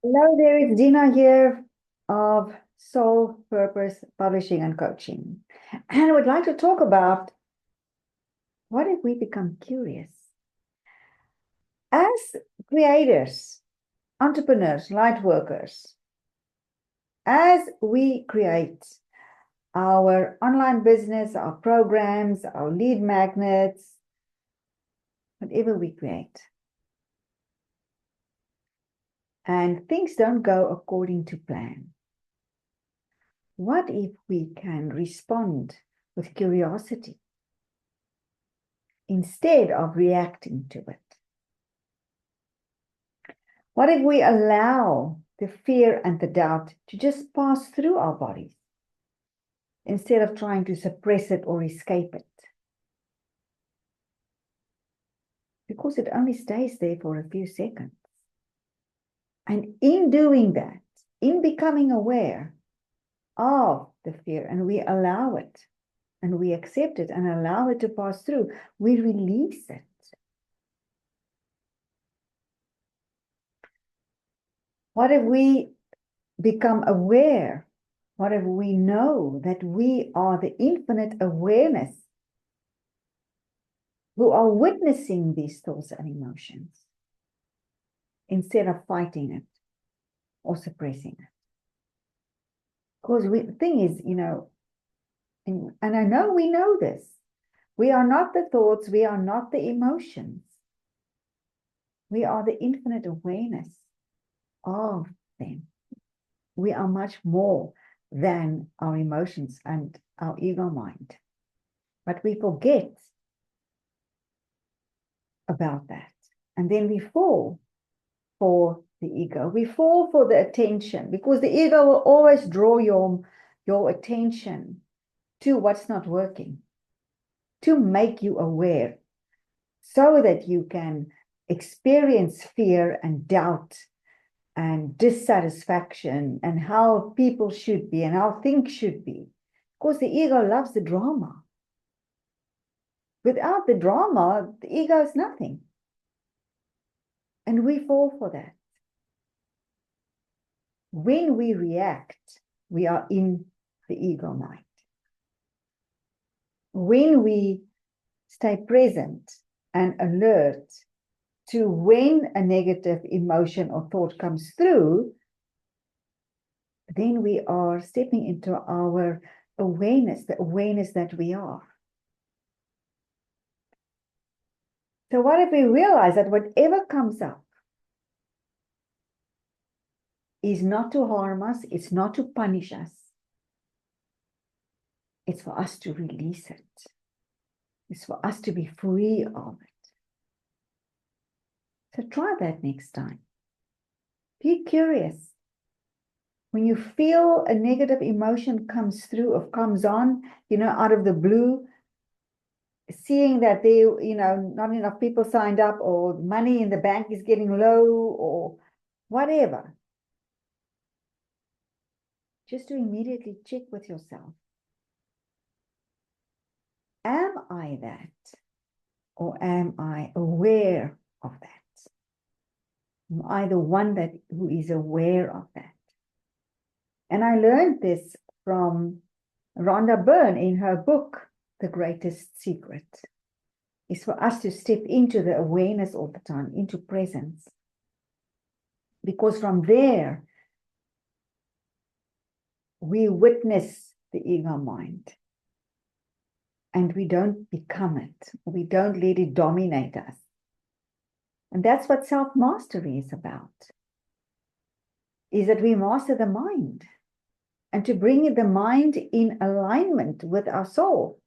Hello there, it's Dina here of Soul Purpose Publishing and Coaching. And I would like to talk about what if we become curious? As creators, entrepreneurs, light workers, as we create our online business, our programs, our lead magnets, whatever we create, and things don't go according to plan, what if we can respond with curiosity instead of reacting to it? What if we allow the fear and the doubt to just pass through our bodies instead of trying to suppress it or escape it? Because it only stays there for a few seconds. And in doing that, in becoming aware of the fear, and we allow it, and we accept it and allow it to pass through, we release it. What if we become aware? What if we know that we are the infinite awareness who are witnessing these thoughts and emotions instead of fighting it or suppressing it? Because the thing is, and I know we know this, we are not the thoughts, we are not the emotions. We are the infinite awareness of them. We are much more than our emotions and our ego mind. But we forget about that. And then we fall for the ego. We fall for the attention, because the ego will always draw your attention to what's not working, to make you aware, so that you can experience fear and doubt and dissatisfaction and how people should be and how things should be. Because the ego loves the drama. Without the drama, the ego is nothing. And we fall for that. When we react, we are in the ego mind. When we stay present and alert to when a negative emotion or thought comes through, then we are stepping into our awareness, the awareness that we are. So what if we realize that whatever comes up is not to harm us, it's not to punish us, it's for us to release it. It's for us to be free of it. So try that next time. Be curious. When you feel a negative emotion comes through or comes on, out of the blue, seeing that not enough people signed up, or money in the bank is getting low, or whatever, just to immediately check with yourself. Am I that? Or am I aware of that? Am I the one who is aware of that? And I learned this from Rhonda Byrne in her book, The Greatest Secret. Is for us to step into the awareness all the time, into presence. Because from there, we witness the ego mind. And we don't become it. We don't let it dominate us. And that's what self-mastery is about. Is that we master the mind. And to bring the mind in alignment with our soul.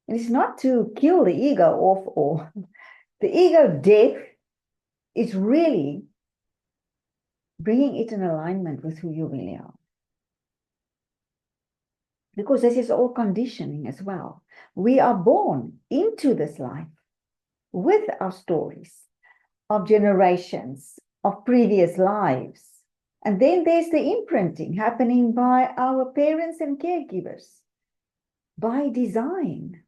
And it's not to kill the ego off, or the ego death is really bringing it in alignment with who you really are. Because this is all conditioning as well. We are born into this life with our stories of generations, of previous lives. And then there's the imprinting happening by our parents and caregivers, by design.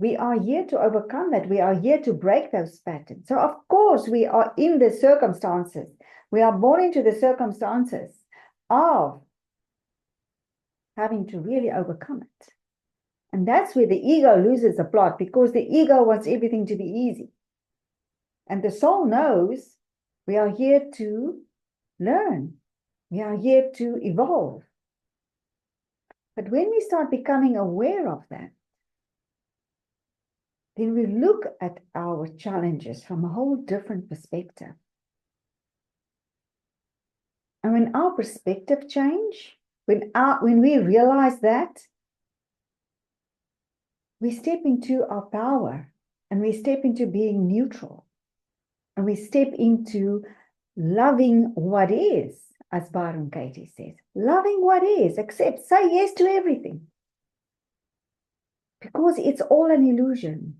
We are here to overcome that. We are here to break those patterns. So of course we are in the circumstances. We are born into the circumstances of having to really overcome it. And that's where the ego loses the plot, because the ego wants everything to be easy. And the soul knows we are here to learn. We are here to evolve. But when we start becoming aware of that, then we look at our challenges from a whole different perspective. And when our perspective change, when we realize that, we step into our power, and we step into being neutral, and we step into loving what is, as Byron Katie says, loving what is, accept, say yes to everything. Because it's all an illusion.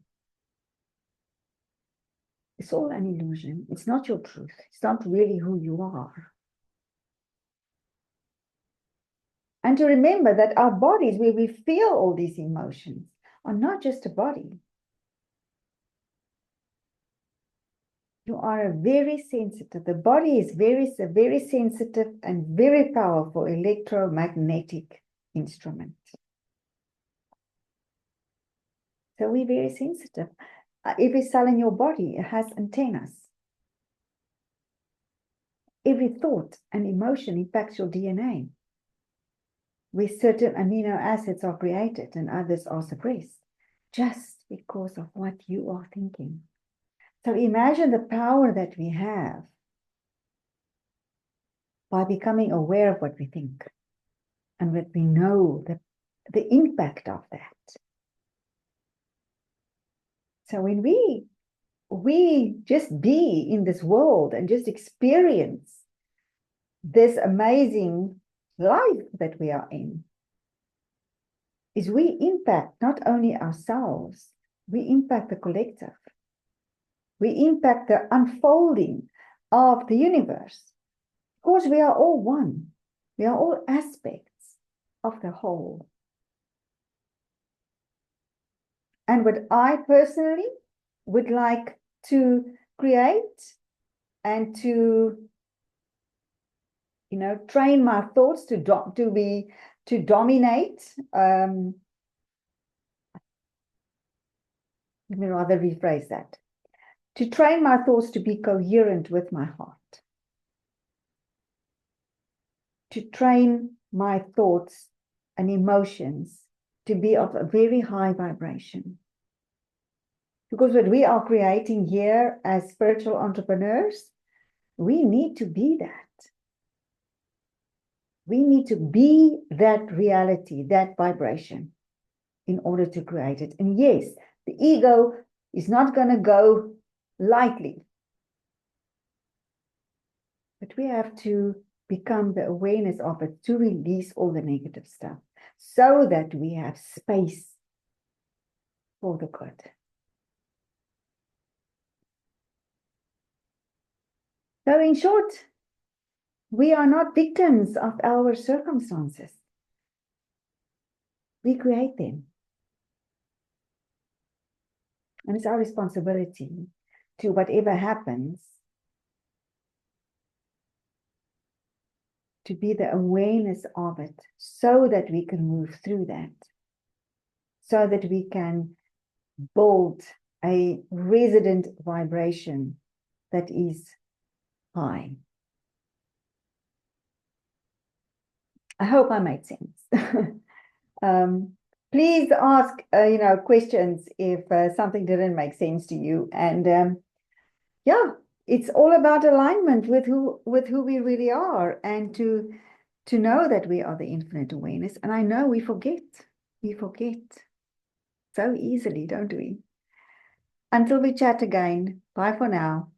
It's all an illusion. It's not your truth. It's not really who you are. And to remember that our bodies, where we feel all these emotions, are not just a body. You are very sensitive. The body is a very sensitive and very powerful electromagnetic instrument. So we're very sensitive. Every cell in your body has antennas. Every thought and emotion impacts your DNA, where certain amino acids are created and others are suppressed, just because of what you are thinking. So imagine the power that we have by becoming aware of what we think, and that we know the impact of that. So when we just be in this world and just experience this amazing life that we are in, is we impact not only ourselves, we impact the collective. We impact the unfolding of the universe. Because we are all one. We are all aspects of the whole. And what I personally would like to create and to, train my thoughts to dominate. Let me rather rephrase that. To train my thoughts to be coherent with my heart. To train my thoughts and emotions to be of a very high vibration. Because what we are creating here as spiritual entrepreneurs, we need to be that. We need to be that reality, that vibration, in order to create it. And yes, the ego is not going to go lightly. But we have to become the awareness of it, to release all the negative stuff, so that we have space for the good. So in short, we are not victims of our circumstances. We create them. And it's our responsibility to, whatever happens, to be the awareness of it, so that we can move through that, so that we can build a resident vibration that is high. I hope I made sense. Please ask, questions if something didn't make sense to you. And yeah, it's all about alignment with who we really are, and to know that we are the infinite awareness. And I know we forget so easily, don't we? Until we chat again. Bye for now.